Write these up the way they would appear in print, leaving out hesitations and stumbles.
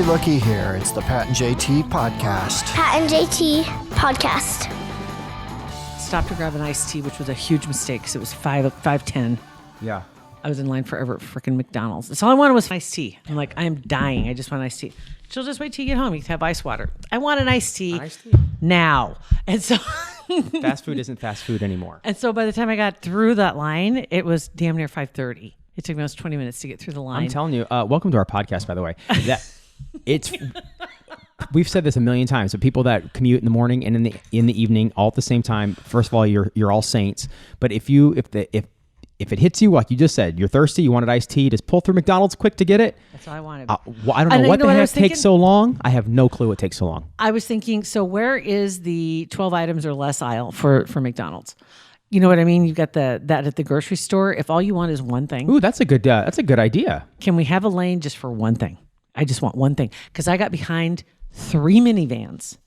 looky here. It's the Pat and JT podcast. Pat and JT podcast. Stopped to grab an iced tea, which was a huge mistake because it was 5:10. Yeah. I was in line forever at freaking McDonald's. That's all I wanted was iced tea. I'm like, I'm dying. I just want iced tea. She'll just wait till you get home. You can have ice water. I want an iced tea, now. And so Fast food isn't fast food anymore. And so by the time I got through that line, it was damn near 5:30. It took me almost 20 minutes to get through the line. I'm telling you, welcome to our podcast, by the way. We've said this a million times. So people that commute in the morning and in the evening, all at the same time. First of all, you're all saints. But if it hits you, like you just said, you're thirsty, you wanted iced tea, just pull through McDonald's quick to get it. That's all I wanted. I don't know what the heck takes so long. I have no clue what takes so long. I was thinking, so where is the 12 items or less aisle for McDonald's? You know what I mean? You've got that at the grocery store. If all you want is one thing. Ooh, that's a good idea. Can we have a lane just for one thing? I just want one thing. Because I got behind 3 minivans.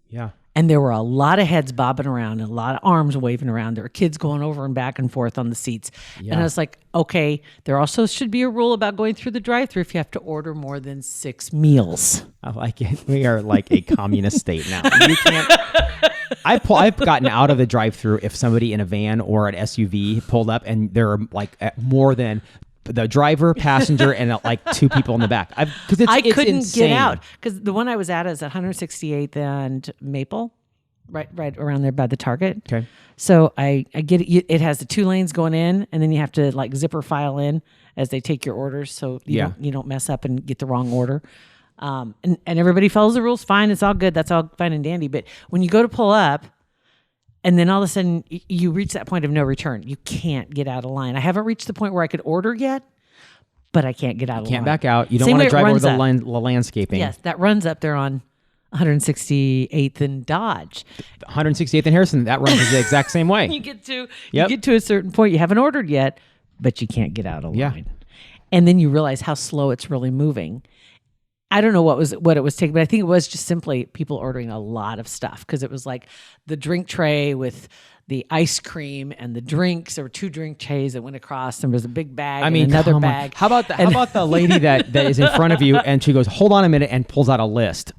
Yeah. And there were a lot of heads bobbing around and a lot of arms waving around. There were kids going over and back and forth on the seats. Yeah. And I was like, okay, there also should be a rule about going through the drive-thru if you have to order more than 6 meals. I like it. We are like a communist state now. You can't. I've gotten out of the drive-thru if somebody in a van or an SUV pulled up and there are like more than the driver, passenger, and like 2 people in the back. I couldn't insane. Get out because the one I was at is at 168th and Maple, right around there by the Target. Okay. So I get it. It has the 2 lanes going in, and then you have to like zipper file in as they take your orders, so you don't mess up and get the wrong order. And everybody follows the rules fine. It's all good. That's all fine and dandy. But when you go to pull up, and then all of a sudden you reach that point of no return, you can't get out of line. I haven't reached the point where I could order yet, but I can't get out of line. Can't back out. You don't want to drive over the landscaping. Yes, that runs up there on 168th and Dodge. 168th and Harrison, that runs the exact same way. You get to a certain point, you haven't ordered yet, but you can't get out of line. Yeah. And then you realize how slow it's really moving. I don't know what it was taking, but I think it was just simply people ordering a lot of stuff because it was like the drink tray with the ice cream and the drinks. There were 2 drink trays that went across. There was a big bag and another bag. How about the lady that is in front of you and she goes, "Hold on a minute," and pulls out a list.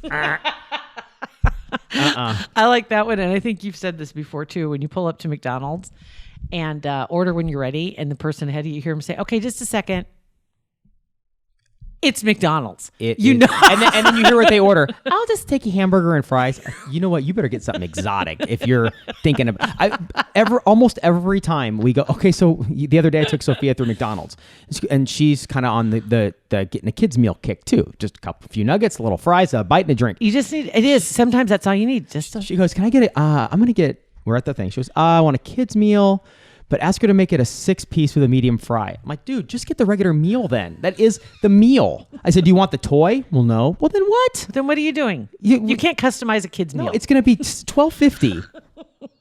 I like that one, and I think you've said this before too. When you pull up to McDonald's and order when you're ready, and the person ahead of you hear them say, "Okay, just a second." It's McDonald's. And then you hear what they order. I'll just take a hamburger and fries. You know what? You better get something exotic if you're thinking of. Almost every time we go. Okay, so the other day I took Sophia through McDonald's, and she's kind of on the getting a kids meal kick too. Just a few nuggets, a little fries, a bite, and a drink. You just need. It is sometimes that's all you need. She goes, "Can I get it? I'm gonna get." We're at the thing. She goes, "I want a kids meal." But ask her to make it a 6-piece with a medium fry. I'm like, dude, just get the regular meal then. That is the meal. I said, do you want the toy? Well, no. Well, then what? Then what are you doing? You can't customize a kid's meal. No, it's going to be $12.50.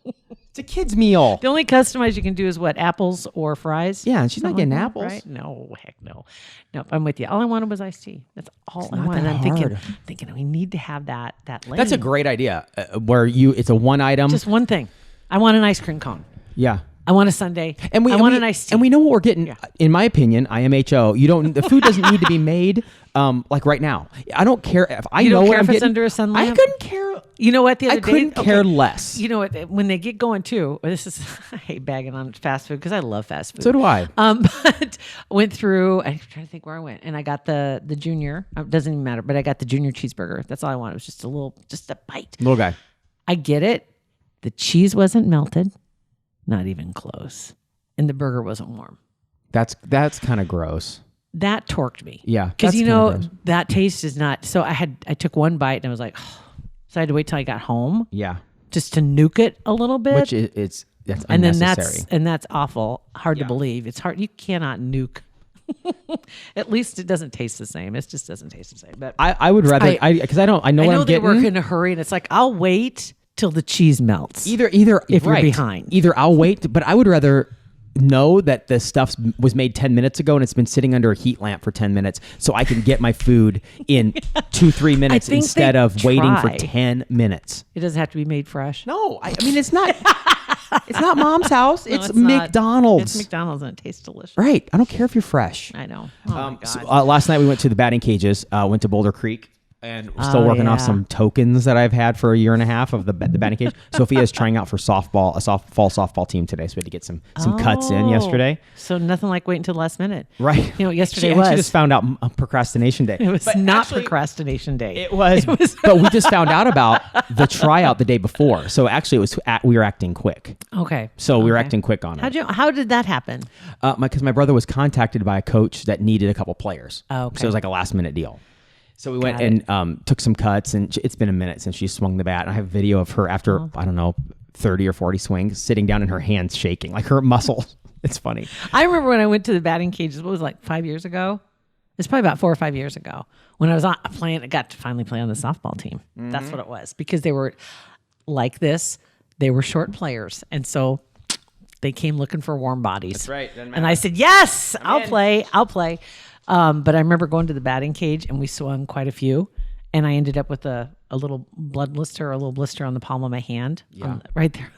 It's a kid's meal. The only customize you can do is what? Apples or fries? Yeah, and she's not getting apples. Right? No, heck no. Nope, I'm with you. All I wanted was iced tea. That's all I wanted. And I'm thinking we need to have that lane. That's a great idea where it's a one item. Just one thing. I want an ice cream cone. Yeah. I want a sundae. I want an iced tea. And we know what we're getting. Yeah. In my opinion, IMHO. The food doesn't need to be made like right now. I don't care if I know what I'm getting. Under a sun lamp? I couldn't care. You know what? I couldn't care less. You know what? When they get going too. I hate bagging on fast food because I love fast food. So do I. But went through. I'm trying to think where I went, and I got the junior. It doesn't even matter. But I got the junior cheeseburger. That's all I wanted. It was just a bite. Little guy. I get it. The cheese wasn't melted. Not even close. And the burger wasn't warm. That's kind of gross. That torqued me. Yeah. Because that taste is not. So I took one bite and I was like, so I had to wait till I got home. Yeah. Just to nuke it a little bit. Which that's unnecessary. And that's awful. Hard to believe. It's hard. You cannot nuke. At least it doesn't taste the same. It just doesn't taste the same. But I would rather because I know what I'm getting. They work in a hurry and it's like I'll wait till the cheese melts. Either if you're behind. Either I'll wait, but I would rather know that the stuff was made 10 minutes ago and it's been sitting under a heat lamp for 10 minutes so I can get my food in 2-3 minutes instead of waiting for 10 minutes. It doesn't have to be made fresh. No, I mean, it's not. It's not mom's house. No, It's not. McDonald's. It's McDonald's and it tastes delicious. Right. I don't care if you're fresh. I know. Oh my God. So, last night we went to the batting cages, went to Boulder Creek. And we're still working off some tokens that I've had for a year and a half of the batting cage. Sophia's trying out for fall softball team today, so we had to get some cuts in yesterday. So nothing like waiting until the last minute. Right. You know, yesterday She just found out procrastination day. It was not procrastination day. It was. But we just found out about the tryout the day before. So actually, we were acting quick. Okay. So we were acting quick on it. How did that happen? Because my brother was contacted by a coach that needed a couple players. Oh, okay. So it was like a last minute deal. So we went and took some cuts, and it's been a minute since she swung the bat. And I have video of her after, I don't know, 30 or 40 swings, sitting down and her hands shaking, like her muscles. It's funny. I remember when I went to the batting cages, what was it, like 5 years ago? It's probably about 4 or 5 years ago when I was playing. I got to finally play on the softball team. Mm-hmm. That's what it was, because they were like this. They were short players. And so they came looking for warm bodies. That's right. And I said, yes, I'll play. But I remember going to the batting cage and we swung quite a few. And I ended up with a little blood blister, a little blister on the palm of my hand. Right there.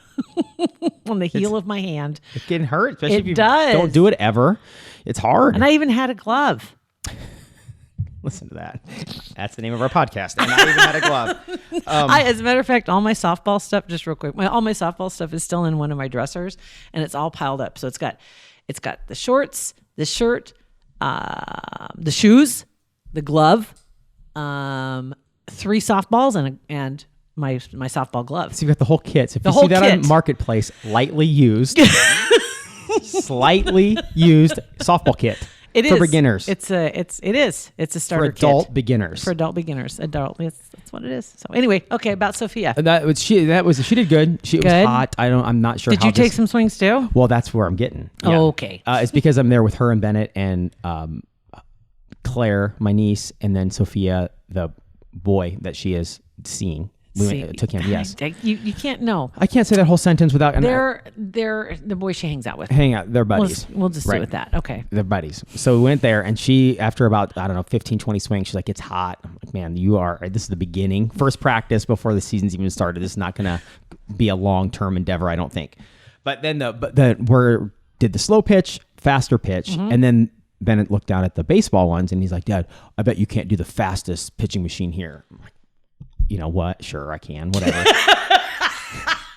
On the heel of my hand. It can hurt, especially if you does. don't do it ever. It's hard. And I even had a glove. Listen to that. That's the name of our podcast. And I even had a glove. As a matter of fact, all my softball stuff, just real quick, all my softball stuff is still in one of my dressers, and it's all piled up. So it's got the shorts, the shirt, the shoes, the glove, 3 softballs, and my softball glove. So you got the whole kit. So if The you whole see that kit. on Marketplace, lightly used, slightly used softball kit. It for is. beginners. It's a starter for adult kit. beginners. For adult beginners. That's what it is. So anyway, okay, about Sophia. She did good. It was hot. I'm not sure. Did you take some swings too? Well, that's where I'm getting. Yeah. Oh, okay. It's because I'm there with her and Bennett and Claire, my niece, and then Sophia, the boy that she is seeing. Took him. Yes. You can't know. I can't say that whole sentence without. They're the boy she hangs out with. Hang out. They're buddies. We'll just do with that. Okay. They're buddies. So we went there, and she, after about 15, 20 swings, she's like, "It's hot." I'm like, "Man, this is the beginning, first practice before the season's even started. This is not gonna be a long-term endeavor, I don't think." But then we did the slow pitch, faster pitch, and then Bennett looked down at the baseball ones, and he's like, "Dad, I bet you can't do the fastest pitching machine here." I'm like, you know what? Sure, I can. Whatever.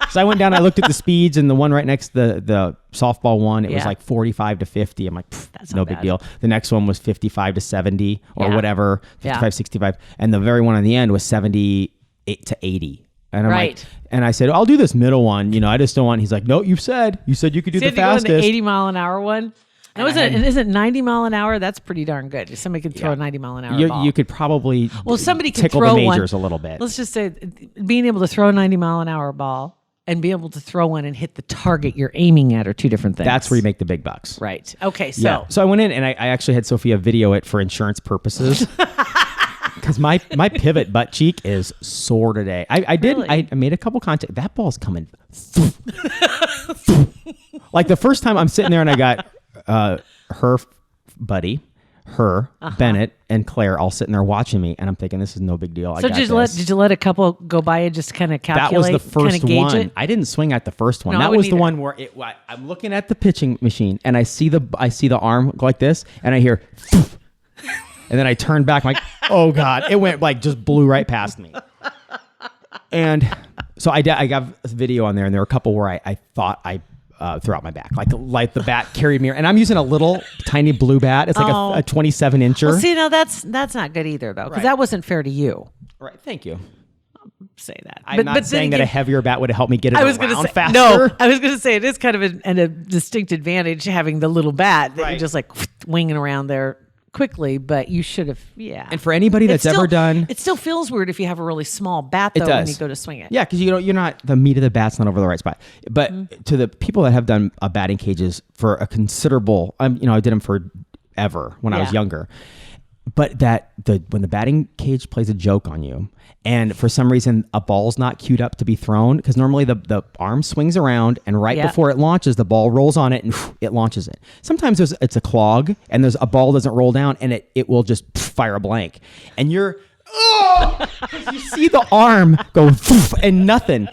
So I went down. I looked at the speeds, and the one right next to the softball one, it was like 45 to 50. I'm like, that's no not big bad. deal. The next one was 55 to 70 or whatever, 55, Yeah. 65, and the very one on the end was 78 to 80. And I'm Right. like, and I said, I'll do this middle one. I just don't want. He's like, no, you said you could do the fastest. The 80-mile-an-hour one. Now, isn't 90-mile-an-hour? That's pretty darn good. If somebody could throw a 90-mile-an-hour ball. You could probably somebody could tickle throw the majors one. a little bit. Let's just say being able to throw a 90-mile-an-hour ball and be able to throw one and hit the target you're aiming at are two different things. That's where you make the big bucks. Right. Okay. So So I went in and I actually had Sophia video it for insurance purposes. Because my pivot butt cheek is sore today. I made a couple contact. That ball's coming. Like the first time I'm sitting there and I got her buddy, Bennett, and Claire all sitting there watching me, and I'm thinking this is no big deal. did you let a couple go by and just kind of calculate? That was the first gauge one. It? I didn't swing at the first one. No, That I was wouldn't the either. one where I'm looking at the pitching machine and I see the arm go like this, and I hear, and then I turn back. I'm like, oh god! It went just blew right past me. And so I got a video on there, and there were a couple where I thought I threw out my back, like the bat carried me, and I'm using a little tiny blue bat. It's like a 27 incher. Well, see, now that's not good either, though, because that wasn't fair to you. Right. Thank you. Say that. I'm not saying that a heavier bat would have helped me get it around faster. No, I was going to say it is kind of a distinct advantage having the little bat that Right. you're just like winging around there quickly, but you should have, And for anybody that's ever done, it still feels weird if you have a really small bat though when you go to swing it. Yeah, because you're not, the meat of the bat's not over the right spot. But to the people that have done batting cages for a considerable, I did them forever when I was younger. But when the batting cage plays a joke on you, and for some reason a ball's not queued up to be thrown, because normally the arm swings around, and right before it launches, the ball rolls on it and it launches it. Sometimes it's a clog, and there's a ball doesn't roll down, and it will just fire a blank, and you're, 'cause you see the arm go and nothing.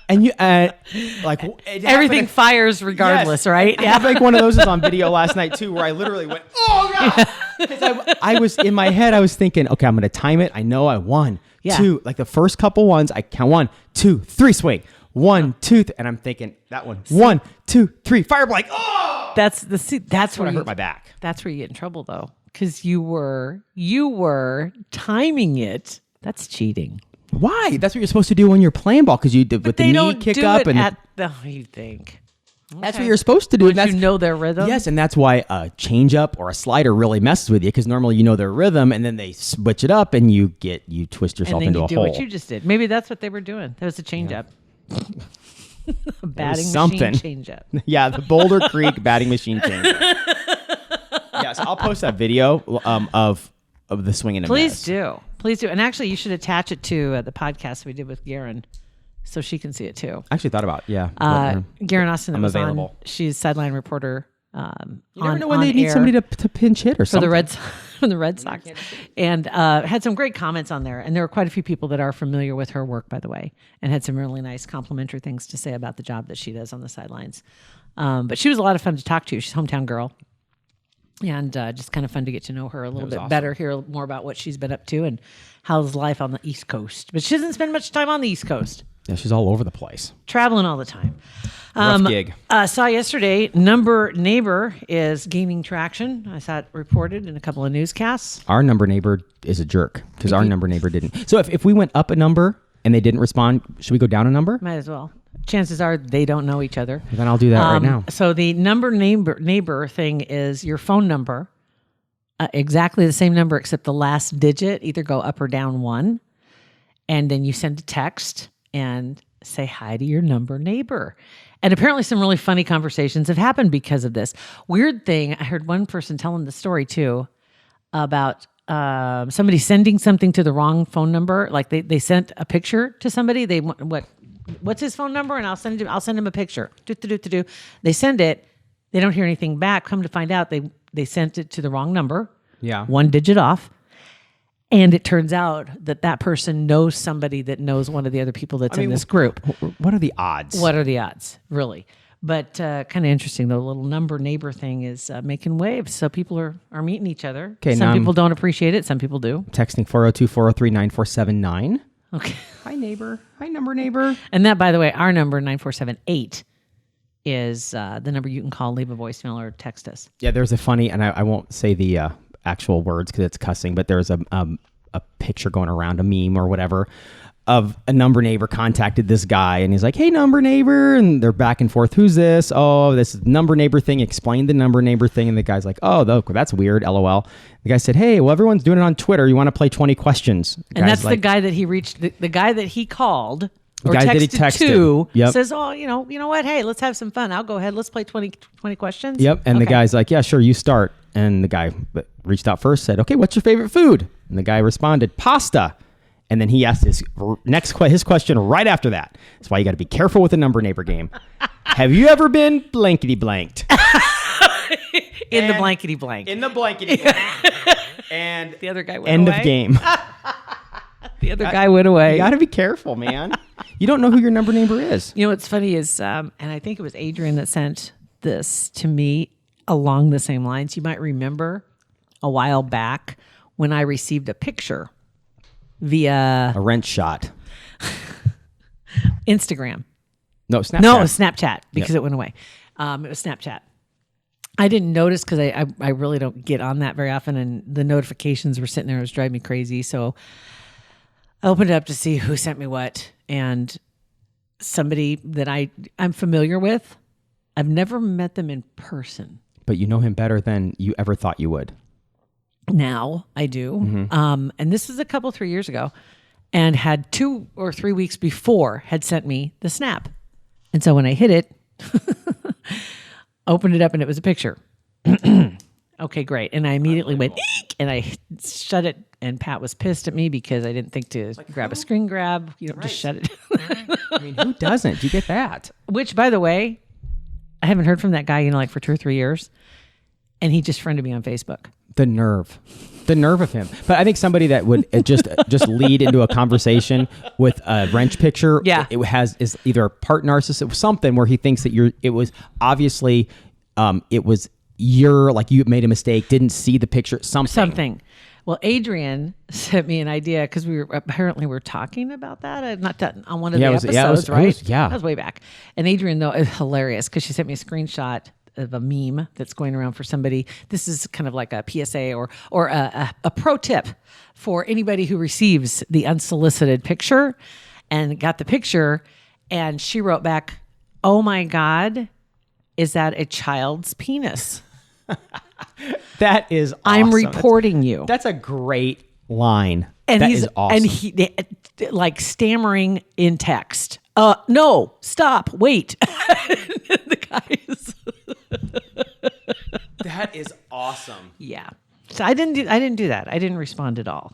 And you like Everything fires regardless, right? I have like one of those is on video last night too, where I literally went, oh god! 'Cause I was in my head, I was thinking, okay, I'm gonna time it. I know I won. Yeah. 2, like the first couple ones, I count 1, 2, 3, swing. 1, 2, and I'm thinking that one. 1, 2, 3, fire blank. Oh! That's When where I hurt my back. That's where you get in trouble though, because you were timing it. That's cheating. Why? That's what you're supposed to do when you're playing ball, because you with the They knee don't kick do up it and at the. You think that's what you're supposed to do. Don't you know their rhythm? Yes, and that's why a changeup or a slider really messes with you, because normally you know their rhythm, and then they switch it up, and you twist yourself and then into you a do hole. what you just did. Maybe that's what they were doing. That was a changeup. A batting something. machine changeup. Yeah, the Boulder Creek batting machine changeup. Yeah, so I'll post that video of the swing and a Please do. And actually, you should attach it to the podcast we did with Garen, so she can see it too. I actually thought about Garen Austin. I'm was available. On, she's sideline reporter. You never know when they need somebody to pinch hit or for something. the Red Sox, and had some great comments on there. And there were quite a few people that are familiar with her work, by the way, and had some really nice complimentary things to say about the job that she does on the sidelines. But she was a lot of fun to talk to. She's a hometown girl. And just kind of fun to get to know her a little bit better, hear more about what she's been up to and how's life on the East Coast. But she doesn't spend much time on the East Coast. Yeah, she's all over the place. Traveling all the time. Rough gig. Saw yesterday, Number Neighbor is gaining traction. I saw it reported in a couple of newscasts. Our number neighbor is a jerk, because our number neighbor didn't. So if we went up a number and they didn't respond, should we go down a number? Might as well. Chances are they don't know each other. Then I'll do that right now. So the neighbor thing is your phone number, exactly the same number except the last digit either go up or down 1, and then you send a text and say hi to your number neighbor. And apparently some really funny conversations have happened because of this. Weird thing, I heard one person telling the story too about somebody sending something to the wrong phone number. Like they sent a picture to somebody. They what's his phone number? And I'll send him a picture. They send it. They don't hear anything back. Come to find out, they sent it to the wrong number. Yeah. 1 digit off. And it turns out that person knows somebody that knows one of the other people that's in this group. What are the odds? What are the odds, really? But kind of interesting, though. The little number neighbor thing is making waves. So people are meeting each other. Okay, some people don't appreciate it. Some people do. Texting 402-403-9479. Okay. Hi, neighbor. Hi, number neighbor. And that, by the way, our number, 9478, is the number you can call, leave a voicemail, or text us. Yeah, there's a funny, and I won't say the actual words because it's cussing, but there's a picture going around, a meme or whatever, of a number neighbor contacted this guy, and he's like, hey, number neighbor, and they're back and forth. Who's this? Oh, this is number neighbor thing. Explain the number neighbor thing, and the guy's like, oh, that's weird, LOL. The guy said, hey, well, everyone's doing it on Twitter. You want to play 20 questions? And that's like, the guy that he reached, the guy that he called or guy that he texted to, yep. says, oh, you know what? Hey, let's have some fun. I'll go ahead. Let's play 20 questions. Yep. And the guy's like, yeah, sure, you start. And the guy reached out first, said, okay, what's your favorite food? And the guy responded, pasta. And then he asked his question right after that. That's why you got to be careful with the number neighbor game. Have you ever been blankety blanked? In the blankety blank. In the blankety blank. And the other guy went end away. of game. The other guy went away. You got to be careful, man. You don't know who your number neighbor is. You know what's funny is, and I think it was Adrian that sent this to me along the same lines. You might remember a while back when I received a picture via a wrench shot. Instagram. No, Snapchat. No, it was Snapchat because it went away. It was Snapchat. I didn't notice because I really don't get on that very often, and the notifications were sitting there. It was driving me crazy. So I opened it up to see who sent me what, and somebody that I'm familiar with. I've never met them in person. But you know him better than you ever thought you would. Now I do. Mm-hmm. And this was 3 years ago, and had 2 or 3 weeks before had sent me the snap. And so when I hit it, opened it up, and it was a picture. Okay, great. And I immediately went, eek, and I shut it. And Pat was pissed at me because I didn't think to grab a screen grab. You don't just shut it. I mean, who doesn't? You get that. Which, by the way, I haven't heard from that guy, for 2 or 3 years. And he just friended me on Facebook. The nerve of him. But I think somebody that would just lead into a conversation with a wrench picture. Yeah. Is either a part narcissist, something where he thinks that it was obviously, it was you made a mistake, didn't see the picture, something. Well, Adrian sent me an idea because we were talking about that, not that on one of the episodes, right? That was way back. And Adrian, though, is hilarious because she sent me a screenshot of a meme that's going around for somebody. This is kind of like a PSA or a pro tip for anybody who receives the unsolicited picture and got the picture. And she wrote back, "Oh my God, is that a child's penis?" That is awesome. I'm reporting you. That's a great line. And that he's is awesome. And he like stammering in text. No, stop, wait. The guys. That is awesome. Yeah. So I didn't do that. I didn't respond at all.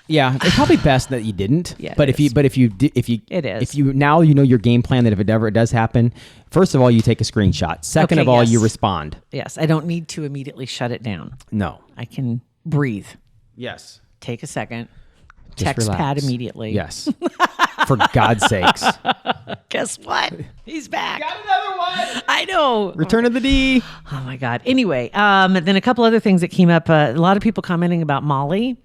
Yeah, it's probably best that you didn't. Yeah, but if you now you know your game plan, that if it ever does happen, first of all you take a screenshot. Second of all, you respond. Yes, I don't need to immediately shut it down. No, I can breathe. Yes. Take a second. Just text relax. Pat immediately. Yes. For God's sakes. Guess what? He's back. Got another one. I know. Return of the D. Oh my God. Anyway, then a couple other things that came up. A lot of people commenting about Molly.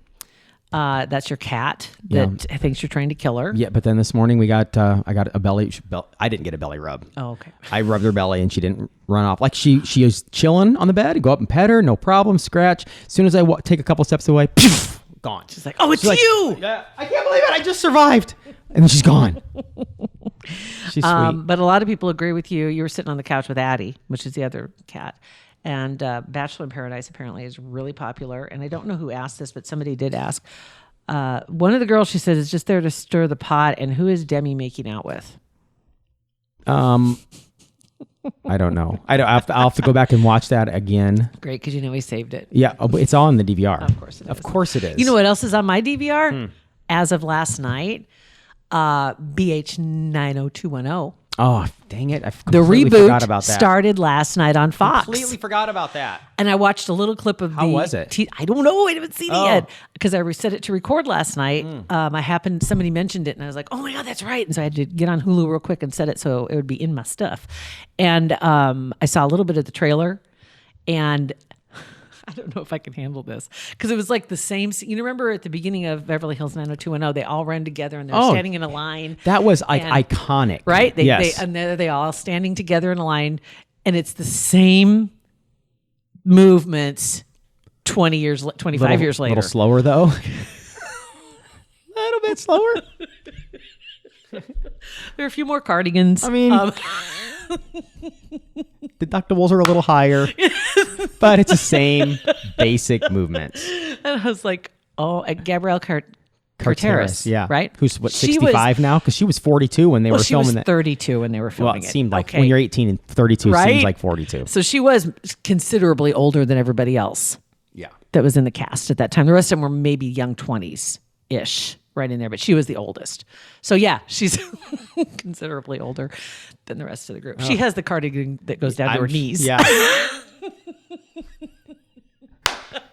That's your cat that thinks you're trying to kill her. Yeah, but then this morning I got a belly. I didn't get a belly rub. Oh, okay. I rubbed her belly and she didn't run off. Like she was chilling on the bed. Go up and pet her, no problem. Scratch. As soon as I take a couple steps away, gone. She's like, "Oh, it's you!" Yeah, I can't believe it. I just survived, and then she's gone. She's sweet. But a lot of people agree with you. You were sitting on the couch with Addie, which is the other cat. And Bachelor in Paradise apparently is really popular. And I don't know who asked this, but somebody did ask. One of the girls, she said, is just there to stir the pot. And who is Demi making out with? I don't know. I'll have to go back and watch that again. Great, because you know he saved it. Yeah, it's all in the DVR. Of course it is. Of course it is. You know what else is on my DVR? As of last night, BH 90210. Oh, dang it. I The completely forgot about reboot that. started last night on Fox. Completely forgot about that. And I watched a little clip of How was it? I don't know. I haven't seen it yet because I set it to record last night. Somebody mentioned it and I was like, oh my God, that's right. And so I had to get on Hulu real quick and set it so it would be in my stuff. And I saw a little bit of the trailer and I don't know if I can handle this because it was like the same. You remember at the beginning of Beverly Hills 90210, they all ran together and they're standing in a line. That was iconic. Right? Yes. And they all standing together in a line and it's the same movements 25 years later. A little slower though. A little bit slower. There are a few more cardigans. I mean, deductibles are a little higher, but it's the same basic movements. And I was like, Gabrielle Carteris, yeah, right? Who's 65 now? Because she was 42 when they were filming that. She was 32 when they were filming it seemed like okay. when you're 18 and 32 right? seems like 42. So she was considerably older than everybody else. Yeah, that was in the cast at that time. The rest of them were maybe young 20s ish. Right in there, but she was the oldest. So yeah, she's considerably older than the rest of the group. She has the cardigan that goes down to her knees. Yeah.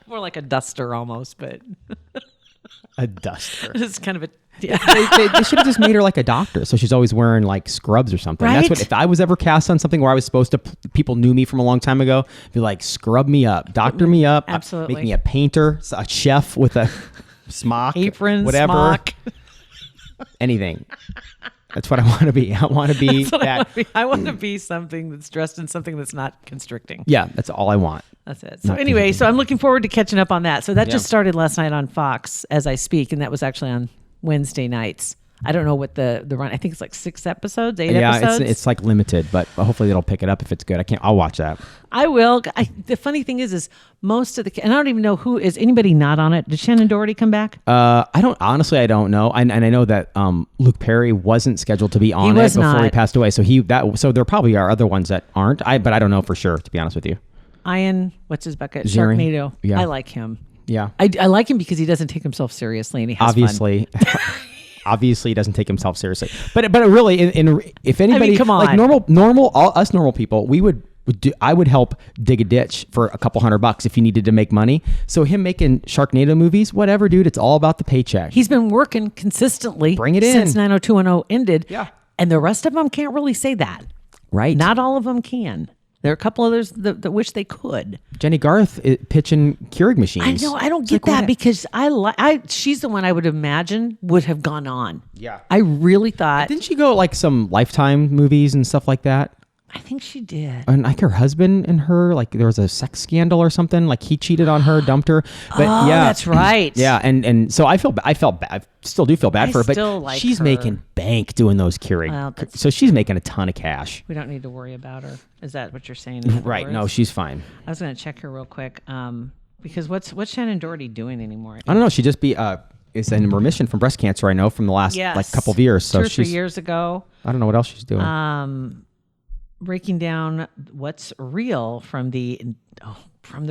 More like a duster almost, but a duster. It's kind of a they should have just made her like a doctor, so she's always wearing like scrubs or something. Right? That's what if I was ever cast on something where I was supposed to. People knew me from a long time ago. Be like, scrub me up, doctor me up, absolutely. Make me a painter, a chef with a smock, apron, whatever, smock. Anything. That's what I want to be. I want to be that. I want to be something that's dressed in something that's not constricting. Yeah, that's all I want. That's it. So anyway, so I'm looking forward to catching up on that. So that just started last night on Fox as I speak, and that was actually on Wednesday nights. I don't know what the run. I think it's like 6 episodes, 8 episodes. Yeah, it's like limited, but hopefully it'll pick it up if it's good. I'll watch that. I will. The funny thing is most of and I don't even know who is anybody not on it. Did Shannon Doherty come back? I don't know. And I know that Luke Perry wasn't scheduled to be on it before he passed away. So there probably are other ones that aren't. But I don't know for sure, to be honest with you. Ian, what's his bucket? Ziering. Sharknado. Yeah. I like him. Yeah. I like him because he doesn't take himself seriously and he has obviously. Obviously, he doesn't take himself seriously. But really, if anybody, come on, like normal, us normal people, we would I would help dig a ditch for a couple $100 if you needed to make money. So him making Sharknado movies, whatever, dude, it's all about the paycheck. He's been working consistently Bring it in. since 90210 ended. Yeah. And the rest of them can't really say that. Right. Not all of them can. There are a couple others that wish they could. Jenny Garth pitching Keurig machines. I know. I don't get that because she's the one I would imagine would have gone on. Yeah. I really thought. Didn't she go like some Lifetime movies and stuff like that? I think she did. And like her husband and her, like there was a sex scandal or something. Like he cheated on her, dumped her. But yeah, that's right. Yeah, and so I felt bad. I still do feel bad for her. still But like she's her. making bank doing those Keurig. Well, So she's making a ton of cash. We don't need to worry about her. Is that what you're saying? in other Right? No, words? she's fine. I was going to check her real quick. Because what's Shannon Doherty doing anymore? I don't know. She just is in remission from breast cancer. I know from the last like couple of years. So 2 or 3 she's years ago. I don't know what else she's doing. Breaking down what's real from the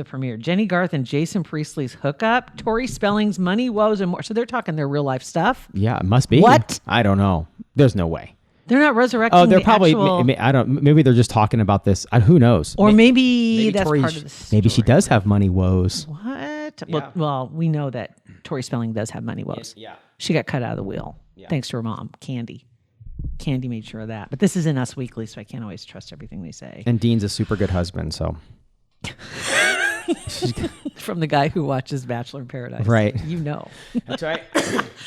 premiere. Jenny Garth and Jason Priestley's hookup, Tori Spelling's money woes and more. So they're talking their real life stuff. Yeah, it must be. What? I don't know. There's no way. They're not resurrecting. Oh, they're the probably. actual, I don't. Maybe they're just talking about this. Who knows? or maybe that's Tori- part of the story. Maybe she does have money woes. What? Yeah. Well, we know that Tori Spelling does have money woes. Yeah. She got cut out of the wheel thanks to her mom, Candy. Candy made sure of that. But this is in Us Weekly, so I can't always trust everything they say. And Dean's a super good husband, so. From the guy who watches Bachelor in Paradise. Right. You know. That's right.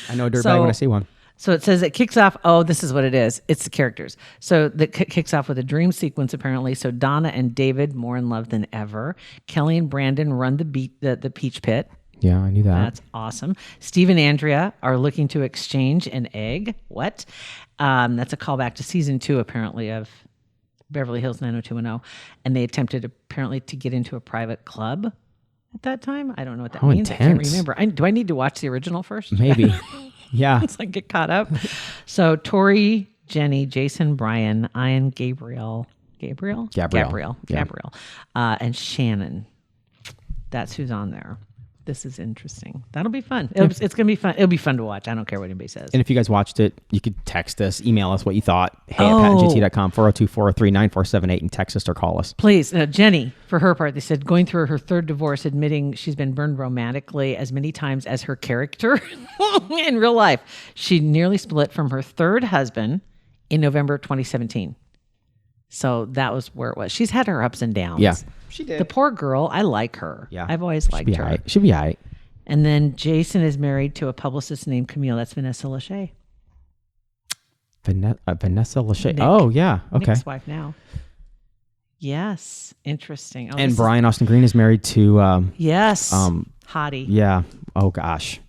I know a dirtbag when I see one. So it says it kicks off. Oh, this is what it is. It's the characters. So that kicks off with a dream sequence, apparently. So Donna and David, more in love than ever. Kelly and Brandon run the Peach Pit. Yeah, I knew that. That's awesome. Steve and Andrea are looking to exchange an egg. What? That's a callback to season 2, apparently, of Beverly Hills 90210. And they attempted, apparently, to get into a private club at that time. I don't know what that means. Intense. I can't remember. Do I need to watch the original first? Maybe. Yeah. It's like get caught up. So Tori, Jenny, Jason, Brian, Ian, Gabrielle, and Shannon. That's who's on there. This is interesting. That'll be fun. It's going to be fun. It'll be fun to watch. I don't care what anybody says. And if you guys watched it, you could text us, email us what you thought. Hey at patentjt.com, 402-403-9478, and text us or call us. Please. Jenny, for her part, they said going through her third divorce, admitting she's been burned romantically as many times as her character in real life. She nearly split from her third husband in November 2017. So that was where it was. She's had her ups and downs. Yeah, she did. The poor girl, I like her. Yeah. I've always liked her. She'll be all right. And then Jason is married to a publicist named Camille. That's Vanessa Lachey. Vanessa Lachey. Nick. Oh, yeah. Okay. Nick's wife now. Yes. Interesting. Oh, And this Brian Austin Green is married to... yes. Hottie. yeah. Oh, gosh.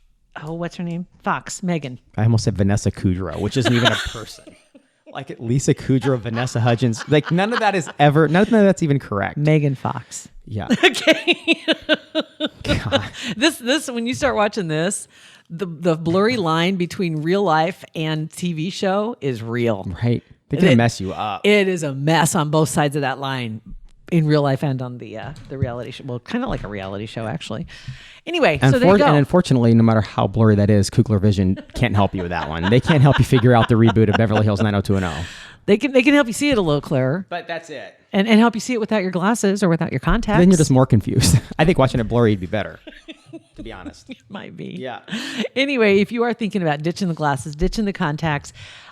Oh, what's her name? Fox. Megan. I almost said Vanessa Kudrow, which isn't even a person. Like Lisa Kudrow, Vanessa Hudgens. Like none of that's even correct. Megan Fox. Yeah. Okay. God. This when you start watching this, the blurry line between real life and TV show is real. Right. They're going to mess you up. It is a mess on both sides of that line, in real life and on the reality show. Well, kind of like a reality show, actually. Anyway, so there you go. And unfortunately, no matter how blurry that is, Kugler Vision can't help you with that one. They can't help you figure out the reboot of Beverly Hills 90210. They can help you see it a little clearer. But that's it. And help you see it without your glasses or without your contacts. Then you're just more confused. I think watching it blurry would be better, to be honest. Might be. Yeah. Anyway, if you are thinking about ditching the glasses, ditching the contacts,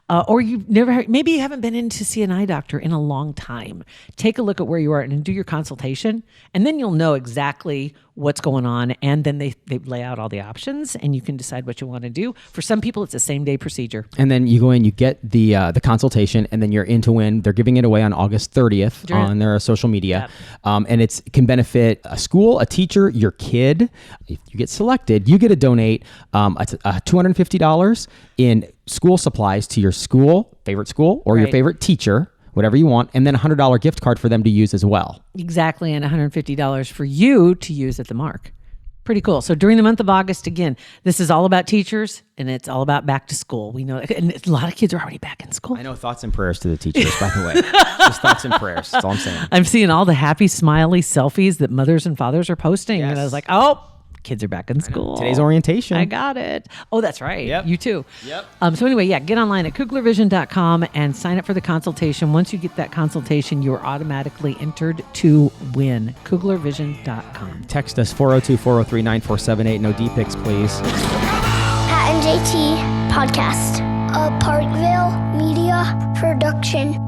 or you've never, maybe you haven't been in to see an eye doctor in a long time, take a look at where you are and do your consultation, and then you'll know exactly what's going on. And then they lay out all the options, and you can decide what you want to do. For some people, it's a same-day procedure. And then you go in, you get the consultation, and then you're in to win. They're giving it away on August 30th on their social media. Yep. And it can benefit a school, a teacher, your kid. If you get selected, you get to donate $250 in school supplies to your favorite school, or your favorite teacher, whatever you want, and then a $100 gift card for them to use as well. Exactly, and $150 for you to use at the Mark. Pretty cool. So during the month of August, again, this is all about teachers, and it's all about back to school. We know, and a lot of kids are already back in school. I know. Thoughts and prayers to the teachers, by the way. Just thoughts and prayers. That's all I'm saying. I'm seeing all the happy, smiley selfies that mothers and fathers are posting, and I was like, oh, kids are back in school. Today's orientation. I got it. Oh, that's right. Yep. You too. Yep. So anyway, yeah, get online at kuglervision.com and sign up for the consultation. Once you get that consultation, you are automatically entered to win. kuglervision.com. Text us 402-403-9478. No D-pics, please. Pat and JT Podcast. A Parkville Media Production.